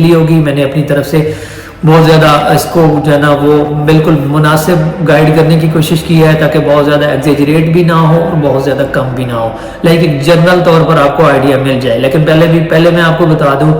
ली होगी। मैंने अपनी तरफ से बहुत ज़्यादा इसको जो है ना वो बिल्कुल मुनासिब गाइड करने की कोशिश की है, ताकि बहुत ज़्यादा एग्जेजरेट भी ना हो और बहुत ज़्यादा कम भी ना हो, लाइक एक जनरल तौर पर आपको आइडिया मिल जाए। लेकिन पहले मैं आपको बता दूं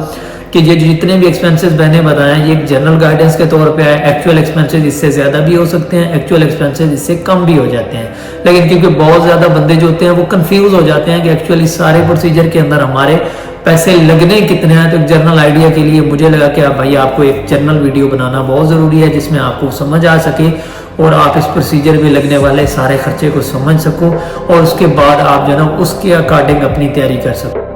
कि ये जितने भी एक्सपेंसेस मैंने बताए हैं ये एक जनरल गाइडेंस के तौर पे है। एक्चुअल एक्सपेंसेस इससे ज़्यादा भी हो सकते हैं, एक्चुअल एक्सपेंसेस इससे कम भी हो जाते हैं। लेकिन क्योंकि बहुत ज़्यादा बंदे जो होते हैं वो कंफ्यूज हो जाते हैं कि एक्चुअली सारे प्रोसीजर के अंदर हमारे पैसे लगने कितने हैं, तो एक जनरल आइडिया के लिए मुझे लगा कि भाई आपको एक जनरल वीडियो बनाना बहुत ज़रूरी है, जिसमें आपको समझ आ सके और आप इस प्रोसीजर में लगने वाले सारे खर्चे को समझ सको और उसके बाद आप जो है ना उसके अकॉर्डिंग अपनी तैयारी कर सको।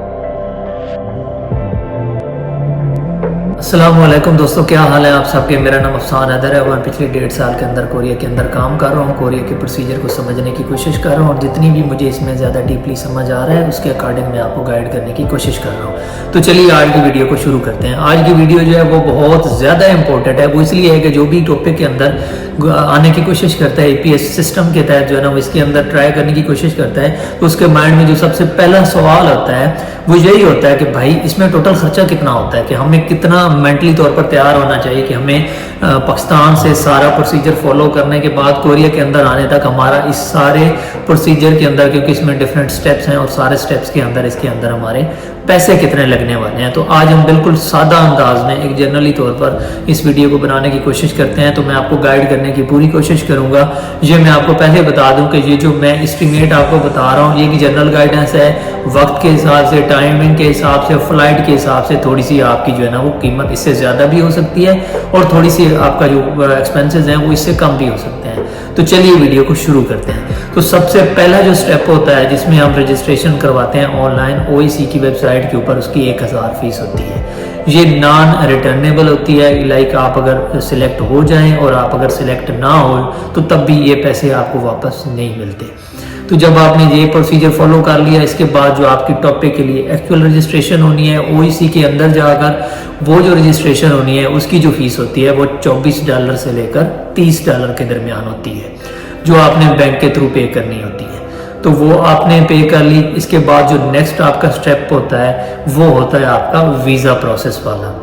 अस्सलाम वालेकुम दोस्तों, क्या हाल है आप सबके। मेरा नाम अफसान हैदर है और मैं पिछले 1.5 साल के अंदर कोरिया के अंदर काम कर रहा हूँ। कोरिया के प्रोसीजर को समझने की कोशिश कर रहा हूँ और जितनी भी मुझे इसमें ज़्यादा डीपली समझ आ रहा है उसके अकॉर्डिंग मैं आपको गाइड करने की कोशिश कर रहा हूँ। तो चलिए आज की वीडियो को शुरू करते हैं। आज की वीडियो जो है वो बहुत ज़्यादा इंपॉर्टेंट है। वो इसलिए है कि जो भी टॉपिक के अंदर आने की कोशिश करता है APS सिस्टम के तहत जो है ना वो इसके अंदर ट्राई करने की कोशिश करता है, तो उसके माइंड में जो सबसे पहला सवाल होता है वो यही होता है कि भाई इसमें टोटल खर्चा कितना होता है, कि हमें कितना मेंटली तौर पर तैयार होना चाहिए कि हमें पाकिस्तान से सारा प्रोसीजर फॉलो करने के बाद कोरिया के अंदर आने तक हमारा इस सारे प्रोसीजर के अंदर, क्योंकि इसमें डिफरेंट स्टेप्स हैं और सारे स्टेप्स के अंदर इसके अंदर हमारे पैसे कितने लगने वाले हैं। तो आज हम बिल्कुल सादा अंदाज में एक जनरली तौर पर इस वीडियो को बनाने की कोशिश करते हैं। तो मैं आपको गाइड करने की पूरी कोशिश करूंगा। ये मैं आपको पहले बता दूं कि ये जो मैं एस्टिमेट आपको बता रहा हूँ ये की जनरल गाइडेंस है। वक्त के हिसाब से, टाइमिंग के हिसाब से, फ्लाइट के हिसाब से थोड़ी सी आपकी जो है ना वो कीमत इससे ज़्यादा भी हो सकती है और थोड़ी सी आपका जो एक्सपेंसेस हैं वो इससे कम भी हो सकते हैं। तो चलिए वीडियो को शुरू करते हैं। तो सबसे पहला जो स्टेप होता है जिसमें हम रजिस्ट्रेशन करवाते हैं ऑनलाइन OEC की वेबसाइट के ऊपर, उसकी 1000 फीस होती है। ये नॉन रिटर्नेबल होती है, लाइक आप अगर सिलेक्ट हो जाएं और आप अगर सिलेक्ट ना हो तो तब भी ये पैसे आपको वापस नहीं मिलते। तो जब आपने ये प्रोसीजर फॉलो कर लिया, इसके बाद जो आपकी टॉपिक के लिए एक्चुअल रजिस्ट्रेशन होनी है OEC के अंदर जाकर, वो जो रजिस्ट्रेशन होनी है उसकी जो फीस होती है वो $24 से लेकर $30 के दरमियान होती है, जो आपने बैंक के थ्रू पे करनी होती है। तो वो आपने पे कर ली। इसके बाद जो नेक्स्ट आपका स्टेप होता है वो होता है आपका वीज़ा प्रोसेस वाला।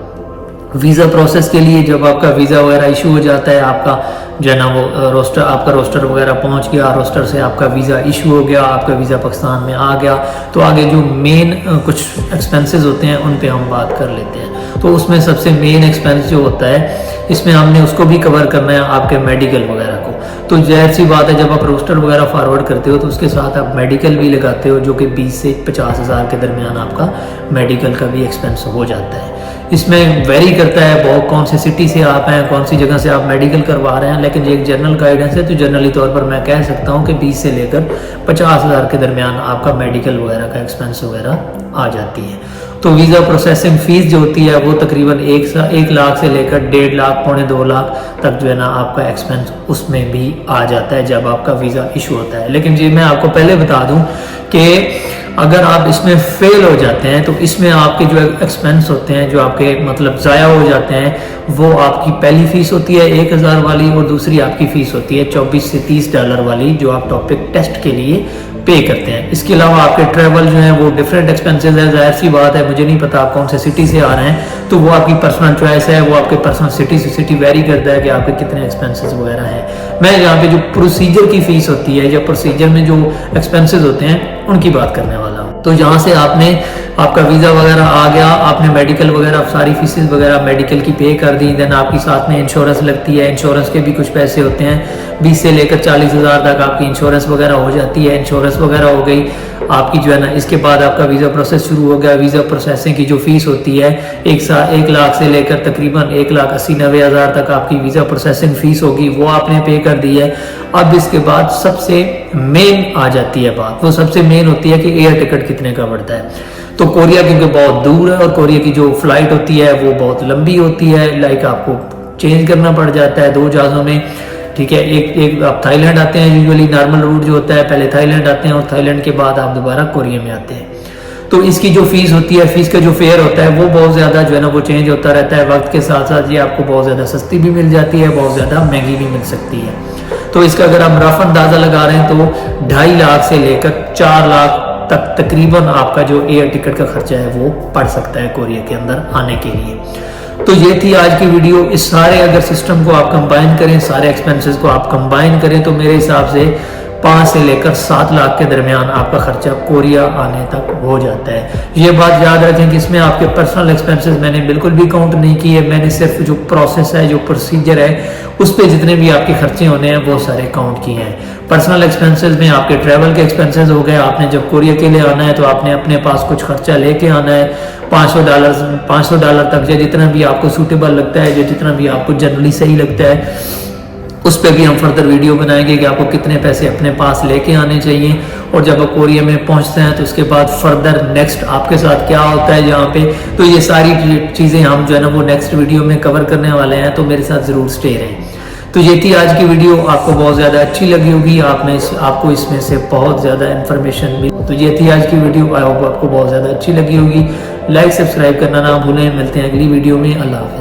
वीज़ा प्रोसेस के लिए जब आपका वीज़ा वगैरह इशू हो जाता है, आपका जो है ना वो रोस्टर, आपका रोस्टर वगैरह पहुंच गया, रोस्टर से आपका वीज़ा इशू हो गया, आपका वीज़ा पाकिस्तान में आ गया, तो आगे जो मेन कुछ एक्सपेंसेस होते हैं उन पे हम बात कर लेते हैं। तो उसमें सबसे मेन एक्सपेंस जो होता है इसमें हमने उसको भी कवर करना है, आपके मेडिकल वगैरह को। तो जाहिर सी बात है जब आप रोस्टर वगैरह फॉरवर्ड करते हो तो उसके साथ आप मेडिकल भी लगाते हो, जो कि 20 से 50 हज़ार के दरमियान आपका मेडिकल का भी एक्सपेंस हो जाता है। इसमें वेरी करता है बहुत कौन सी सिटी से आप हैं, कौन सी जगह से आप मेडिकल करवा रहे हैं, लेकिन ये एक जनरल गाइडेंस है। तो जनरली तौर पर मैं कह सकता हूँ कि 20 से लेकर 50 हज़ार के दरमियान आपका मेडिकल वगैरह का एक्सपेंस वगैरह आ जाती है। तो वीज़ा प्रोसेसिंग फ़ीस जो होती है वो तकरीबन 1 लाख से लेकर 1.5 लाख, पौने 2 लाख तक जो है ना आपका एक्सपेंस उसमें भी आ जाता है जब आपका वीज़ा इशू होता है। लेकिन जी मैं आपको पहले बता दूं कि अगर आप इसमें फेल हो जाते हैं तो इसमें आपके जो एक्सपेंस होते हैं, जो आपके मतलब ज़ाया हो जाते हैं, वो आपकी पहली फ़ीस होती है 1000 वाली और दूसरी आपकी फ़ीस होती है $24 से $30 वाली, जो आप टॉपिक टेस्ट के लिए पे करते हैं। इसके अलावा आपके ट्रैवल जो है वो डिफरेंट एक्सपेंसेस है। जाहिर सी बात है मुझे नहीं पता आप कौन से सिटी से आ रहे हैं, तो वो आपकी पर्सनल चॉइस है, वो आपके पर्सनल सिटी से सिटी वेरी करता है कि आपके कितने एक्सपेंसेस वगैरह हैं। मैं यहाँ पे जो प्रोसीजर की फ़ीस होती है या प्रोसीजर में जो एक्सपेंसेस होते हैं उनकी बात करने वाला हूँ। तो यहाँ से आपने आपका वीज़ा वगैरह आ गया, आपने मेडिकल वगैरह सारी फीसेस वगैरह मेडिकल की पे कर दी। देन आपकी साथ में इंश्योरेंस लगती है, इंश्योरेंस के भी कुछ पैसे होते हैं, 20 से लेकर 40 हज़ार तक आपकी इंश्योरेंस वगैरह हो जाती है। इंश्योरेंस वगैरह हो गई आपकी जो है ना। इसके बाद आपका वीज़ा प्रोसेस शुरू हो गया। वीज़ा प्रोसेसिंग की जो फ़ीस होती है 1 लाख से लेकर तकरीबन 1,80,90 हज़ार तक आपकी वीज़ा प्रोसेसिंग फ़ीस होगी, वो आपने पे कर दी है। अब इसके बाद सबसे मेन आ जाती है बात, वो सबसे मेन होती है कि एयर टिकट कितने का पड़ता है। तो कोरिया क्योंकि बहुत दूर है और कोरिया की जो फ्लाइट होती है वो बहुत लंबी होती है, लाइक आपको चेंज करना पड़ जाता है 2 जहाज़ों में, ठीक है। एक आप थाईलैंड आते हैं, यूजुअली नॉर्मल रूट जो होता है पहले थाईलैंड आते हैं और थाईलैंड के बाद आप दोबारा कोरिया में आते हैं। तो इसकी जो फीस होती है, फीस का जो फेयर होता है वो बहुत ज़्यादा जो है ना वो चेंज होता रहता है वक्त के साथ साथ। ये आपको बहुत ज़्यादा सस्ती भी मिल जाती है, बहुत ज़्यादा महंगी भी मिल सकती है। तो इसका अगर हम रफ अंदाज़ा लगा रहे हैं तो 2.5 लाख से लेकर 4 लाख तक तकरीबन आपका जो एयर टिकट का खर्चा है वो पड़ सकता है कोरिया के अंदर आने के लिए। तो ये थी आज की वीडियो। इस सारे अगर सिस्टम को आप कंबाइन करें, सारे एक्सपेंसेस को आप कंबाइन करें, तो मेरे हिसाब से 5 से लेकर 7 लाख के दरमियान आपका खर्चा कोरिया आने तक हो जाता है। ये बात याद रखें कि इसमें आपके पर्सनल एक्सपेंसेस मैंने बिल्कुल भी काउंट नहीं किए। मैंने सिर्फ जो प्रोसेस है, जो प्रोसीजर है, उस पर जितने भी आपके खर्चे होने हैं वो सारे काउंट किए हैं। पर्सनल एक्सपेंसेस में आपके ट्रैवल के एक्सपेंसेस हो गए। आपने जब कोरिया के लिए आना है तो आपने अपने पास कुछ खर्चा लेके आना है, $500 तक, या जितना भी आपको सूटेबल लगता है, जो जितना भी आपको जनरली सही लगता है, उस पर भी हम फर्दर वीडियो बनाएंगे कि आपको कितने पैसे अपने पास लेके आने चाहिए। और जब आप कोरिया में पहुंचते हैं तो उसके बाद फर्दर नेक्स्ट आपके साथ क्या होता है यहाँ पे, तो ये सारी चीज़ें हम जो है ना वो नेक्स्ट वीडियो में कवर करने वाले हैं, तो मेरे साथ ज़रूर स्टे रहें। तो ये थी आज की वीडियो, आपको बहुत ज़्यादा अच्छी लगी होगी, आपको इसमें से बहुत ज़्यादा इन्फॉर्मेशन भी। तो ये थी आज की वीडियो, आई होप आपको बहुत ज़्यादा अच्छी लगी होगी। लाइक सब्सक्राइब करना ना भूलें। मिलते हैं अगली वीडियो में। अल्लाह हाफ़िज़।